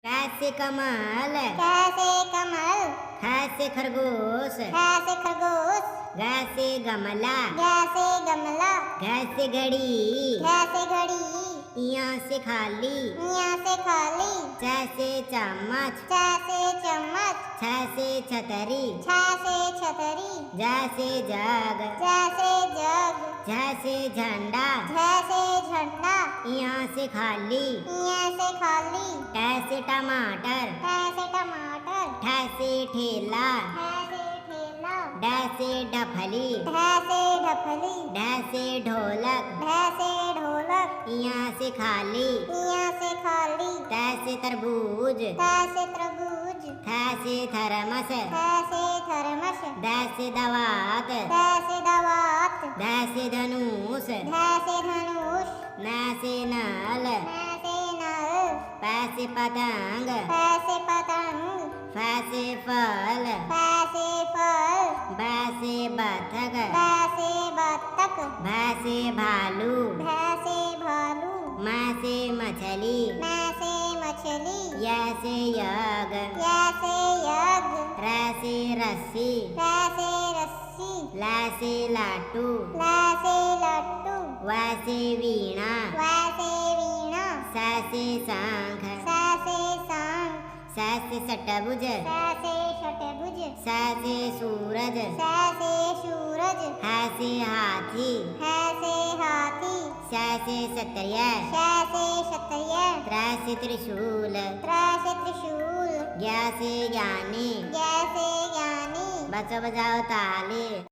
कैसे कमल, कैसे कमल, खैसे खरगोश, कैसे खरगोश, गैसे गमला, कैसे गमला, घैसे घड़ी, कैसे घड़ी, यहाँ से खाली, यहाँ से खाली, जैसे चम्मच, जैसे चम्मच, छैसे छतरी, जैसे छतरी, जैसे जग, जैसे जग, जैसे झंडा, जैसे झंडा, यहाँ से खाली, यहाँ से खाली, कैसे टमाटर, कैसे टमाटर, ठैसे ठेला, कैसे ठेला, डैसे डफली, कैसे ढफली, ढैसे ढोलक, कैसे ढोलक, यहाँ से खाली, यहाँ से खाली, तैसे तरबूज, कैसे तरबूज, थैसे थरमस, कैसे थर्मस, दैसे दवात, कैसे दवात, दैसे धनुष, कैसे धनुष, नैसे नल, कैसे नल, पैसे पतंग, कैसे पतंग, फैसे फल, कैसे फल, बैसे बतख, कैसे बत्तख, भैसे भालू, कैसे भालू, मैसे मछली, कैसे मछली, यैसे यग, कैसे यज्ञ, रैसे रस्सी, कैसे रस्सी, लैसे लाटू, कैसे लट्टू, वैसे वीणा, वैसे वीणा, सैसे शंख, कैसे सांख, सैसे सटभुज, कैसे षटभुज, सैसे सूरज, कैसे सूरज, हैसे हाथी, कैसे हाथी, सैसे क्षत्रिय, कैसे क्षत्रिय, त्रैसे त्रिशूल, त्रैसे त्रिशूल, ज्ञासे ज्ञानी, जैसे ज्ञानी। बचो बजाओ ताली।